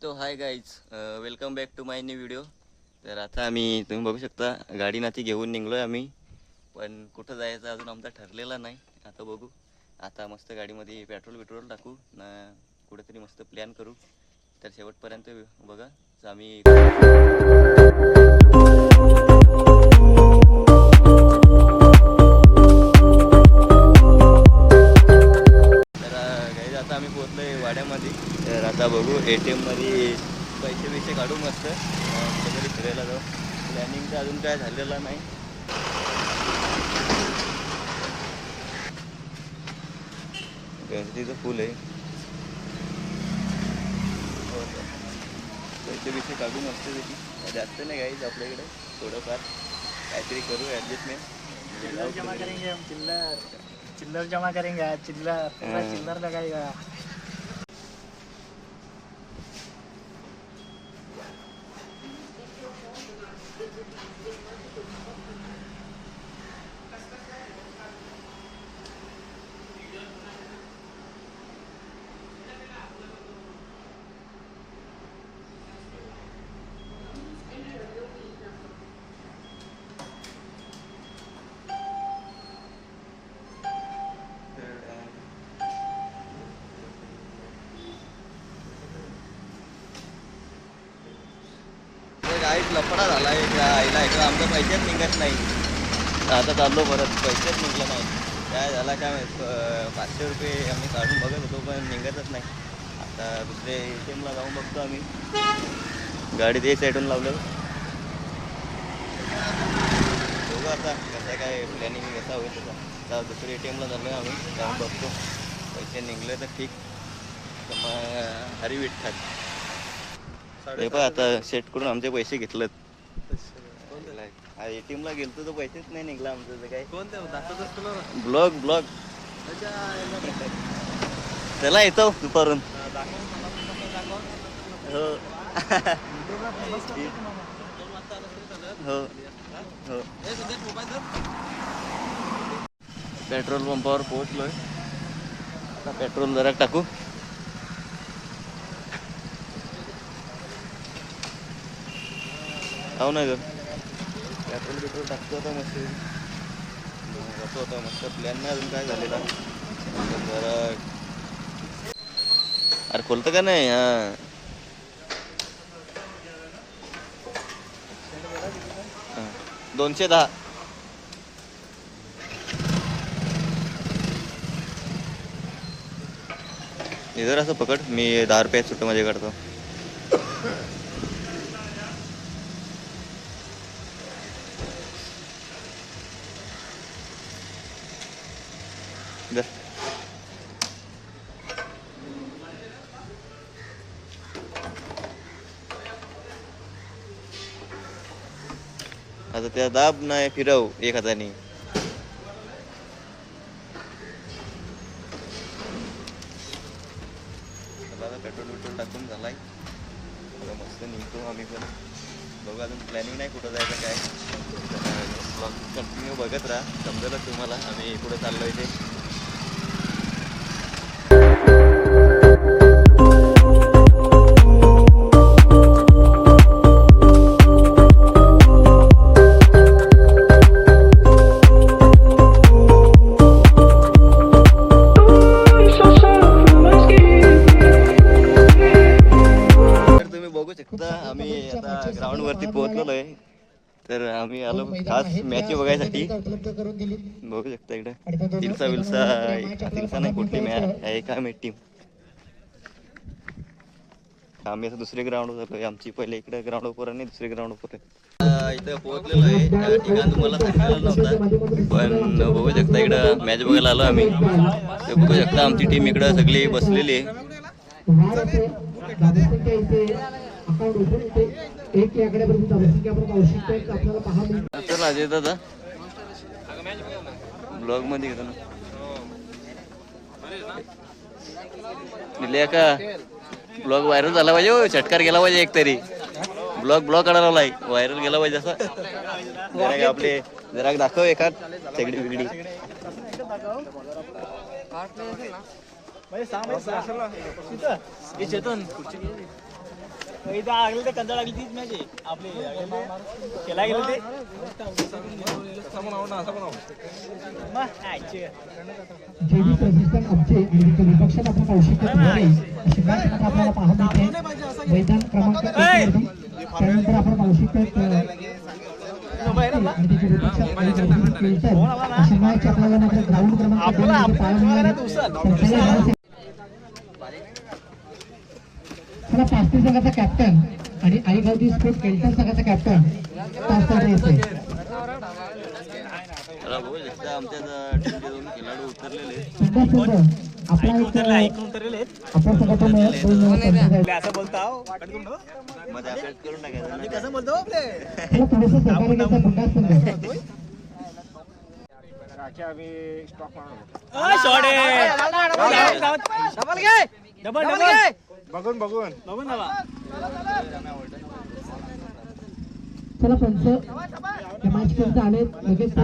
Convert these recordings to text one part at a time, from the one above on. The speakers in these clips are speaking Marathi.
तो hi guys, welcome back to my new video. तर आता आम्ही तुम्ही बघू शकता गाडी नाती घेऊन निघलो आहे आम्ही. पण कुठं जायचं अजून आमचा ठरलेला नाही. आता बघू. आता मस्त गाडीमध्ये पेट्रोल टाकू ना, कुठेतरी मस्त प्लॅन करू. तर शेवटपर्यंत बघा. तर आम्ही आता आम्ही पोहोचलोय वाड्यामध्ये. तर आता बघू ATM मध्ये पैसे काढू मस्त कुठेतरी फिरायला जाऊ. प्लॅनिंग तर अजून काय झालेलं नाही. गणपतीचं फुल आहे. पैसे काढू मस्त पैकी. जास्त नाही गाईज आपल्याकडे, थोडंफार काहीतरी करू ॲडजस्टमेंट. जमा करेंगे हम, चिल्लर जमा करेंगे. चिल्लर लगाएगा. गाईच लफडा झाला आहे त्या आईला. इकडं आमच्या पैसेच निघत नाही. आता चाललो परत, पैसेच निघलं नाही. काय झाला काय माहित. 500 रुपये आम्ही काढून बघत होतो पण निघतच नाही. आता दुसऱ्या ATM ला जाऊन बघतो आम्ही. गाडी ते साईडून लावलं. बघू आता कसं काय प्लॅनिंग कसा होईल त्याचा. आता दुसऱ्या ATM ला चाललो आम्ही, जाऊन बघतो. पैसे निघले तर ठीक, तर मग हरी विठ्ठल. हे पण आता सेट करून आमचे पैसे घेतलेत. ATM ला गेलतो तर पैसेच नाही निघला आमचं. तर काय ब्लॉग त्याला येतो दुपारून. हो हो हो. पेट्रोल पंपावर पोहोचलोय. आता पेट्रोल जरा टाकू. हो ना ग, पेट्रोल टाकतो आता मस्त. कसं होता मस्त प्लॅन नाही अजून काय झालेला. जरा अरे खोलतं का नाही. हां 210. इधर असं पकड, मी 10 रुपये सुट्ट मध्ये काढतो. आता त्या दाब नाही फिरव एक हाताने. पेट्रोल टाकून झालाय. मस्त निघतो आम्ही पण. बघू अजून प्लॅनिंग नाही कुठं जायचं काय. ब्लॉग कंटिन्यू बघत राहा, समजेल तुम्हाला आम्ही कुठं चाललोय ते. आम्ही आता ग्राउंड वरती पोहोचलेलो आहे. तर आम्ही आलो खास मॅच बघायसाठी. बघू शकता इकडे तिलसा नाही कुठली मॅच आहे काय माहिती टीम. आम्ही आता दुसरे ग्राउंड वर. आमची पहिले इकडे ग्राउंड वर आणि दुसरे ग्राउंड वर इथं पोहोचलेलो आहे. ठिकाण तुम्हाला सांगितलेलं नव्हतं, पण बघू शकता इकडं मॅच बघायला आलो आम्ही. तर बघू शकता आमची टीम इकडं सगळी बसलेली आहे. चला अजय दादा ब्लॉग मध्ये घेतो ना. दिले का ब्लॉग व्हायरल झाला पाहिजे. चटकार गेला पाहिजे एक तरी. ब्लॉग काढायला व्हायरल गेला पाहिजे असं. जरा आपले जरा दाखव एखाद सगळी बिगडी. इथं लागले ते कंटाळ लागली तीच मॅच आहे आपली केला गेलं ते जेडी प्रतिष्ठान आमचे आणि तिथे विपक्षात आपण पाहू शकतो अशी मॅच आपल्याला पाहायला मिळते मैदान क्रमांक 1 वरती. त्यानंतर आपण पाहू शकतो आणि तिथे विपक्षात अशी मॅच आपल्याला मात्र ग्राउंड क्रमांक 2 वरती पाहायला मिळते. चला पाचवी संघाचा कॅप्टन आणि आईगावची स्पोर्ट केल्टन संघाचा कॅप्टन चला भाऊ एकदा आमच्या टीमचे 2 खेळाडू उतरलेले आपला एक उतरलेले आहेत आपण संघातून असं बोलता मध्ये अभ्यास करून टाकायचा ना. कसं बोलतो आपले थोडंसं सहकार्य घ्यायचा पुन्हा संघ डबल डबल बघून बघून बघून दाबा चला पंच या मॅच पर्यंत आले लगेच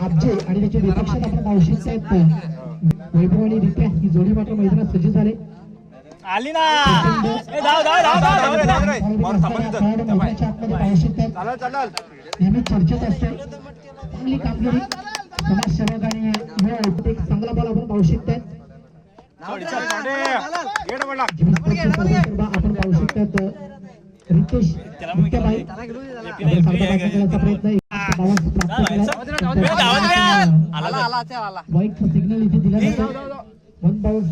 आबजे आणि त्याच्या विपक्षात आपण पाहू शकतो वैभव आणि रित्या ही जोडी मात्र मैदानात सज्ज झाले. आली ना धाव धाव धाव धाव नेहमी चर्चेत असते चांगली कामगिरी समाजसेवक आणि एक चांगला बॉल आपण पाहू शकतात. आपण पाहू शकतात रितेश वाईट सिग्नल इथे दिला जातो. 1 बाउन्स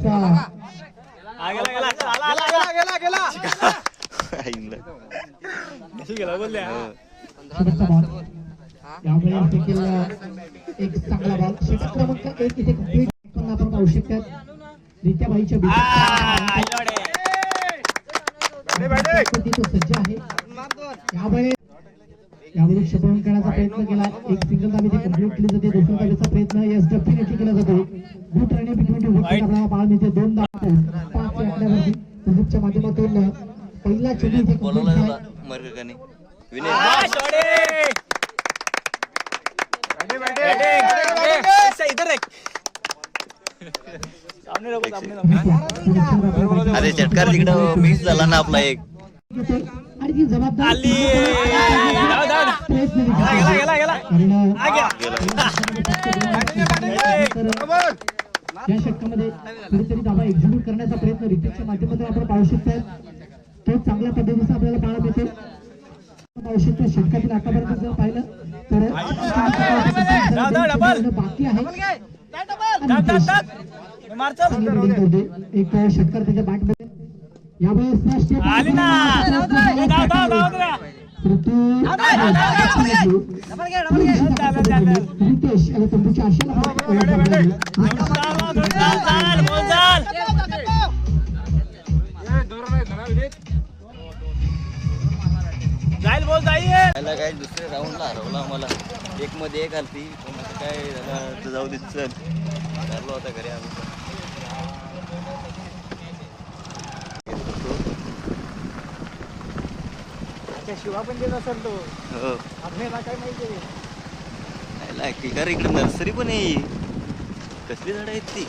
यामुळे देखील एक चांगला बॉल षटक क्रमांक 1 इथे कंप्लीट आपण पाहू शकतात. रित्याबाईच्या सज्ज आहे. यावेळी क्षपवून करण्याचा प्रयत्न केला. एक सिंगल धाव इथे कंप्लीट केली जाते. दुसऱ्या धावेचा प्रयत्न यस डेफिनेटली केला जातो. गुड रनिंग बिटवीन आपल्याला पाहायला मिळते. 2 धावा 5 या आकड्यावरती कुलदीपच्या माध्यमातून पहिला चेंडू इथे कंप्लीट झाला. मर्गकाने अरे चटकार तिकडं मिस झाला ना आपला एक. आणि ती जबाबदारी या षटकामध्ये कुठेतरी धावा एक्झिक्यूट करण्याचा प्रयत्न रितेशच्या माध्यमातून आपण पाहू शकतो. तो चांगल्या पद्धतीचा आपल्याला पाहायला मिळतो. पाहू शकतो षटकातील आतापर्यंत जर पाहिलं तर बाकी आहे. एक षटकार त्याच्या बॅट मध्ये यावेळेस रितेश आणि तंबूच्या काय दुसऱ्या राऊंडला हरवला आम्हाला. 1 मध्ये 1 आलती पण आता काय झालं जाऊ देत. चल चाललो होता घरी आम्ही पण. शिवा पण देत असेल तो हो आपल्याला काय माहिती आहे इकडे नर्सरी पण आहे. कसली झाडं आहेत ती.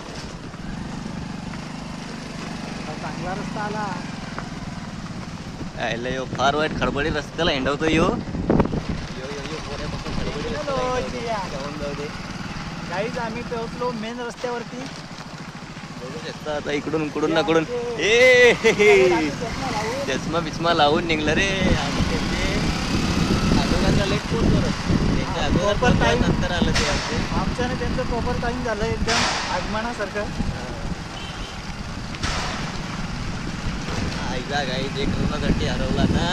चांगला रस्ता आला. आयला यो फार वाईट खडबडी रस्त्याला हिंडवतो यो गाईज आम्ही पोहोचलो मेन रस्त्यावरती. बघू शकता आता इकडून इकडून ए चष्मा बिस्मा लावून निघलं रे. आम्ही त्यांचे आजोबांना लेट पोहोचलो. त्यांच्या आजोबा नंतर आलं ते आमचे. आमच्याने त्यांचं प्रॉपर टाइम झालं एकदम आगमनासारखं. आईला गाई 1 रनासाठी हरवला ना.